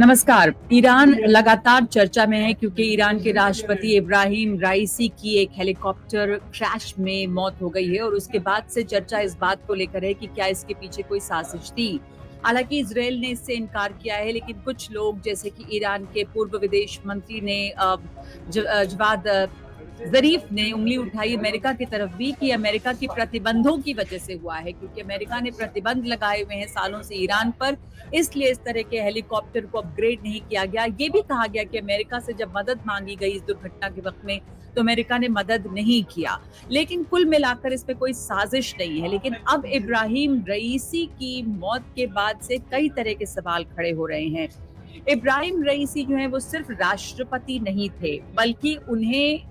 नमस्कार। ईरान लगातार चर्चा में है क्योंकि ईरान के राष्ट्रपति इब्राहिम राइसी की एक हेलीकॉप्टर क्रैश में मौत हो गई है और उसके बाद से चर्चा इस बात को लेकर है कि क्या इसके पीछे कोई साजिश थी। हालांकि इजरायल ने इससे इनकार किया है, लेकिन कुछ लोग जैसे कि ईरान के पूर्व विदेश मंत्री ने जवाद ज़रीफ ने उंगली उठाई अमेरिका की तरफ भी कि अमेरिका की प्रतिबंधों की वजह से हुआ है, क्योंकि अमेरिका ने प्रतिबंध लगाए हुए हैं सालों से ईरान पर, इसलिए इस तरह के हेलीकॉप्टर को अपग्रेड नहीं किया गया। ये भी कहा गया कि अमेरिका से जब मदद मांगी गई इस दुर्घटना के वक्त में तो अमेरिका ने मदद नहीं किया। लेकिन कुल मिलाकर इस पे कोई साजिश नहीं है। लेकिन अब इब्राहिम रईसी की मौत के बाद से कई तरह के सवाल खड़े हो रहे हैं। इब्राहिम रईसी जो है वो सिर्फ राष्ट्रपति नहीं थे, बल्कि उन्हें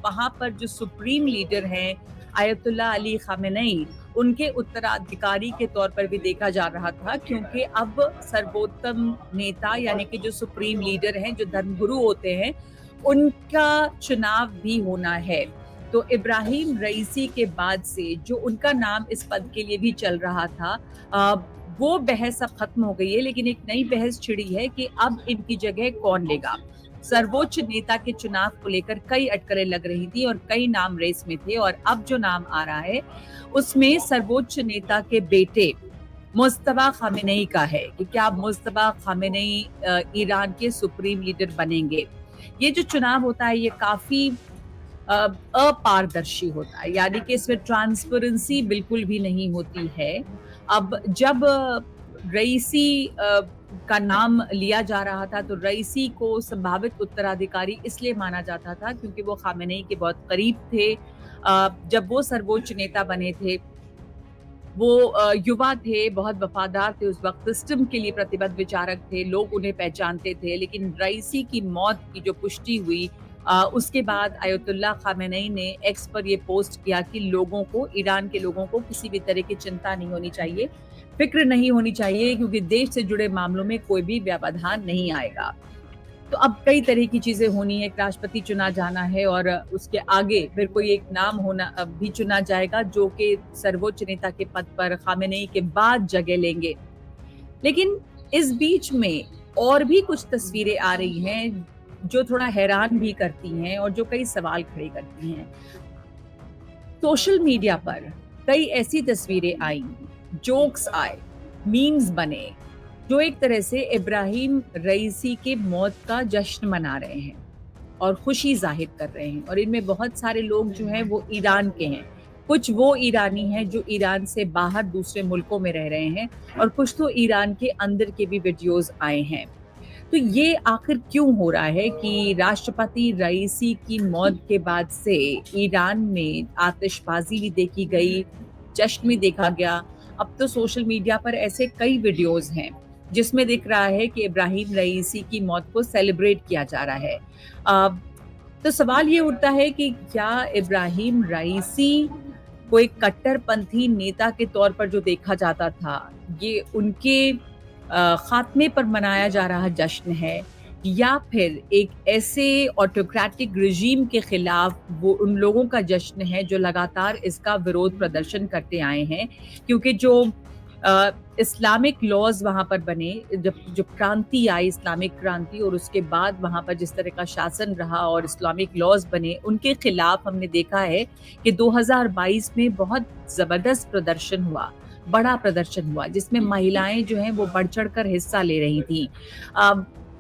वहां पर जो सुप्रीम लीडर हैं आयतुल्ला अली खामेनेई, उनके उत्तराधिकारी के तौर पर भी देखा जा रहा था, क्योंकि अब सर्वोत्तम नेता यानी कि जो सुप्रीम लीडर हैं, जो धर्मगुरु होते हैं, उनका चुनाव भी होना है। तो इब्राहिम रईसी के बाद से जो उनका नाम इस पद के लिए भी चल रहा था, वो बहस अब खत्म हो गई है। लेकिन एक नई बहस छिड़ी है कि अब इनकी जगह कौन लेगा। सर्वोच्च नेता के चुनाव को लेकर कई अटकलें लग रही थी और कई नाम रेस में थे, और अब जो नाम आ रहा है उसमें सर्वोच्च नेता के बेटे मुज्तबा खामेनेई का है कि क्या मुज्तबा खामेनेई ईरान के सुप्रीम लीडर बनेंगे। ये जो चुनाव होता है ये काफी अपारदर्शी होता है, यानी कि इसमें ट्रांसपेरेंसी बिल्कुल भी नहीं होती है। अब जब रईसी का नाम लिया जा रहा था तो रईसी को संभावित उत्तराधिकारी इसलिए माना जाता था क्योंकि वो खामेनेई के बहुत करीब थे। जब वो सर्वोच्च नेता बने थे, वो युवा थे, बहुत वफादार थे, उस वक्त सिस्टम के लिए प्रतिबद्ध विचारक थे, लोग उन्हें पहचानते थे। लेकिन रईसी की मौत की जो पुष्टि हुई, उसके बाद आयतुल्ला खामेनेई ने एक्स पर ये पोस्ट किया कि लोगों को, ईरान के लोगों को किसी भी तरह की चिंता नहीं होनी चाहिए, फिक्र नहीं होनी चाहिए, क्योंकि देश से जुड़े मामलों में कोई भी व्यवधान नहीं आएगा। तो अब कई तरह की चीजें होनी है, एक राष्ट्रपति चुना जाना है और उसके आगे फिर कोई एक नाम होना भी चुना जाएगा जो कि सर्वोच्च नेता के पद पर खामेनेई के बाद जगह लेंगे। लेकिन इस बीच में और भी कुछ तस्वीरें आ रही हैं जो थोड़ा हैरान भी करती हैं और जो कई सवाल खड़े करती हैं। सोशल मीडिया पर कई ऐसी तस्वीरें आई, जोक्स आए, मीम्स बने, जो एक तरह से इब्राहिम रईसी के मौत का जश्न मना रहे हैं और खुशी जाहिर कर रहे हैं। और इनमें बहुत सारे लोग जो हैं वो ईरान के हैं, कुछ वो ईरानी हैं जो ईरान से बाहर दूसरे मुल्कों में रह रहे हैं, और कुछ तो ईरान के अंदर के भी वीडियोस आए हैं। तो ये आखिर क्यों हो रहा है कि राष्ट्रपति रईसी की मौत के बाद से ईरान में आतिशबाजी भी देखी गई, जश्न भी देखा गया। अब तो सोशल मीडिया पर ऐसे कई वीडियोस हैं जिसमें दिख रहा है कि इब्राहिम रईसी की मौत को सेलिब्रेट किया जा रहा है। तो सवाल ये उठता है कि क्या इब्राहिम रईसी को एक कट्टरपंथी नेता के तौर पर जो देखा जाता था, ये उनके खात्मे पर मनाया जा रहा जश्न है, या फिर एक ऐसे ऑटोक्रेटिक रिजीम के खिलाफ वो उन लोगों का जश्न है जो लगातार इसका विरोध प्रदर्शन करते आए हैं। क्योंकि जो इस्लामिक लॉज वहाँ पर बने, जब क्रांति आई, इस्लामिक क्रांति, और उसके बाद वहाँ पर जिस तरह का शासन रहा और इस्लामिक लॉज बने, उनके खिलाफ हमने देखा है कि 2022 में बहुत ज़बरदस्त प्रदर्शन हुआ, बड़ा प्रदर्शन हुआ, जिसमें महिलाएं जो हैं वो बढ़ चढ़कर हिस्सा ले रही थी।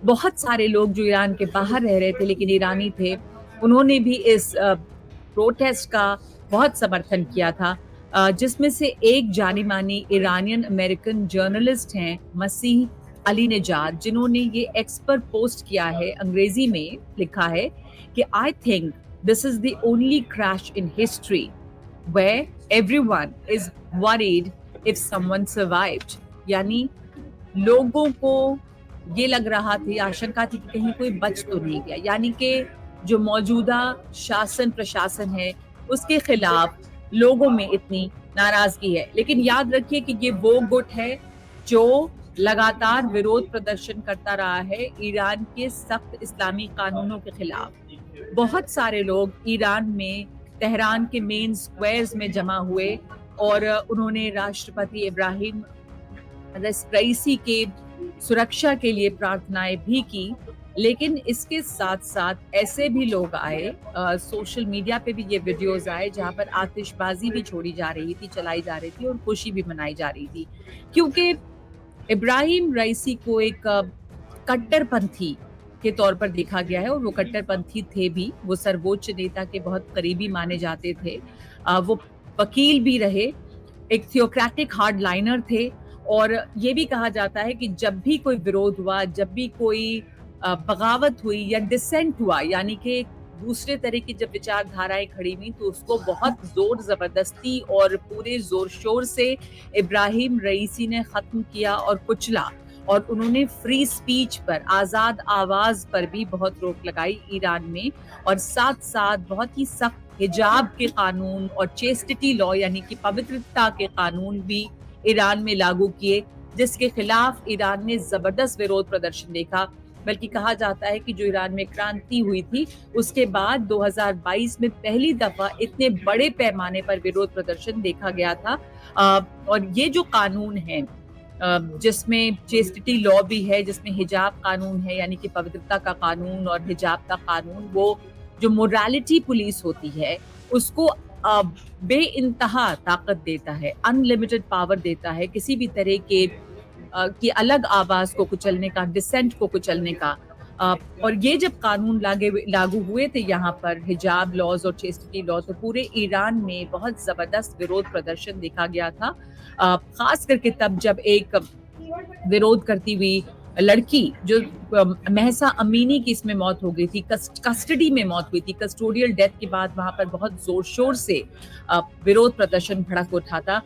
बहुत सारे लोग जो ईरान के बाहर रह रहे थे लेकिन ईरानी थे, उन्होंने भी इस प्रोटेस्ट का बहुत समर्थन किया था, जिसमें से एक जानी-मानी ईरानियन अमेरिकन जर्नलिस्ट हैं मसीह अली नेजाद, जिन्होंने ये एक्स पर पोस्ट किया है, अंग्रेजी में लिखा है कि I think this is the only crash in history where everyone is worried if someone survived. यानी लोगों को ये लग रहा थी, आशंका थी कि कहीं कोई बच तो नहीं गया, यानी कि जो मौजूदा शासन प्रशासन है उसके खिलाफ लोगों में इतनी नाराजगी है। लेकिन याद रखिए कि ये वो गुट है जो लगातार विरोध प्रदर्शन करता रहा है ईरान के सख्त इस्लामी कानूनों के खिलाफ। बहुत सारे लोग ईरान में तेहरान के मेन स्क्वायर्स में जमा हुए और उन्होंने राष्ट्रपति इब्राहिम रईसी के सुरक्षा के लिए प्रार्थनाएँ भी की, लेकिन इसके साथ-साथ ऐसे भी लोग आए सोशल मीडिया पे भी ये वीडियोज़ आए जहाँ पर आतिशबाज़ी भी छोड़ी जा रही थी, चलाई जा रही थी और खुशी भी मनाई जा रही थी। क्योंकि इब्राहिम रईसी को एक कट्टरपंथी के तौर पर देखा गया है और वो कट्टरपंथी थे भी। वो सर्वोच्च नेता के बहुत करीबी माने जाते थे। वो वकील भी रहे, एक थियोक्रेटिक हार्डलाइनर थे और ये भी कहा जाता है कि जब भी कोई विरोध हुआ, जब भी कोई बगावत हुई या डिसेंट हुआ, यानी कि दूसरे तरह की जब विचारधाराएँ खड़ी हुई, तो उसको बहुत ज़ोर ज़बरदस्ती और पूरे ज़ोर-शोर से इब्राहिम रईसी ने ख़त्म किया और कुचला। और उन्होंने फ्री स्पीच पर, आज़ाद आवाज़ पर भी बहुत रोक लगाई ईरान में और साथ-साथ बहुत ही सख्त हिजाब के कानून और चेस्टिटी लॉ यानी कि पवित्रता के कानून भी ईरान में लागू किए, जिसके खिलाफ ईरान ने ज़बरदस्त विरोध प्रदर्शन देखा। बल्कि कहा जाता है कि जो ईरान में क्रांति हुई थी, उसके बाद 2022 में पहली दफ़ा इतने बड़े पैमाने पर विरोध प्रदर्शन देखा गया था। और ये जो कानून है जिसमें चेस्टिटी लॉ भी है, जिसमें हिजाब कानून है यानी कि पवित्रता का कानून और हिजाब का कानून, वो जो मोरालिटी पुलिस होती है, उसको बेइंतहा ताकत देता है, अनलिमिटेड पावर देता है किसी भी तरह के की अलग आवाज़ को कुचलने का, डिसेंट को कुचलने का। और ये जब कानून लागू हुए थे यहाँ पर हिजाब लॉज़ और चेस्टिटी लॉ, तो पूरे ईरान में बहुत ज़बरदस्त विरोध प्रदर्शन देखा गया था। ख़ास करके तब जब एक विरोध करती हुई लड़की जो महसा अमीनी की इसमें मौत हो गई थी, कस्टडी में मौत हुई थी, कस्टोडियल डेथ के बाद वहाँ पर बहुत ज़ोर-शोर से विरोध प्रदर्शन भड़क उठा था।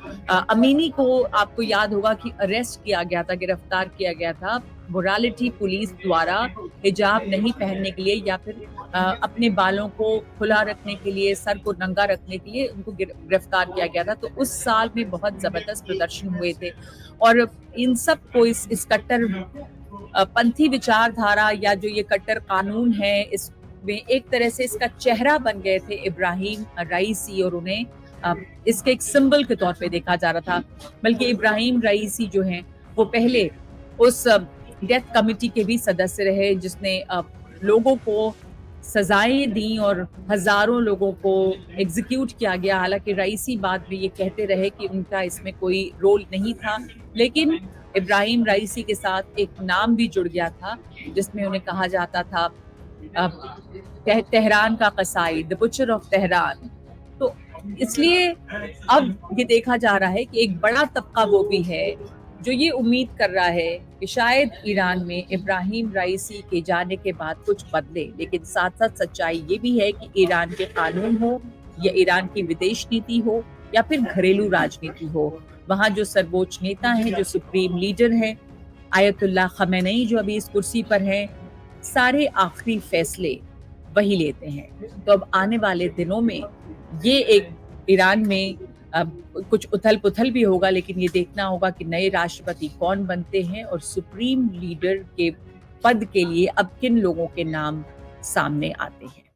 अमीनी को आपको याद होगा कि अरेस्ट किया गया था, गिरफ्तार किया गया था मोरालिटी पुलिस द्वारा हिजाब नहीं पहनने के लिए या फिर अपने बालों को खुला रखने के लिए, सर को नंगा रखने के लिए उनको गिरफ्तार किया गया था। तो उस साल में बहुत ज़बरदस्त प्रदर्शन हुए थे और इन सब को इस कट्टर पंथी विचारधारा या जो ये कट्टर कानून है, इसमें एक तरह से इसका चेहरा बन गए थे इब्राहिम रईसी और उन्हें इसके एक सिंबल के तौर पे देखा जा रहा था। बल्कि इब्राहिम रईसी जो हैं, वो पहले उस डेथ कमिटी के भी सदस्य रहे जिसने लोगों को सजाएं दी और हजारों लोगों को एग्जीक्यूट किया गया। हालांकि रईसी बाद में ये कहते रहे कि उनका इसमें कोई रोल नहीं था, लेकिन इब्राहिम रईसी के साथ एक नाम भी जुड़ गया था जिसमें उन्हें कहा जाता था तेहरान का कसाई, द बुचर ऑफ तेहरान। तो इसलिए अब ये देखा जा रहा है कि एक बड़ा तबका वो भी है जो ये उम्मीद कर रहा है कि शायद ईरान में इब्राहिम रईसी के जाने के बाद कुछ बदले, लेकिन साथ साथ सच्चाई ये भी है कि ईरान के कानून हो या ईरान की विदेश नीति हो या फिर घरेलू राजनीति हो, वहाँ जो सर्वोच्च नेता हैं, जो सुप्रीम लीडर हैं, आयतुल्लाह खमेनी जो अभी इस कुर्सी पर हैं, सारे आखिरी फैसले वही लेते हैं। तो अब आने वाले दिनों में ये एक ईरान में कुछ उथल-पुथल भी होगा, लेकिन ये देखना होगा कि नए राष्ट्रपति कौन बनते हैं और सुप्रीम लीडर के पद के लिए अब किन लोगों के नाम सामने आते हैं।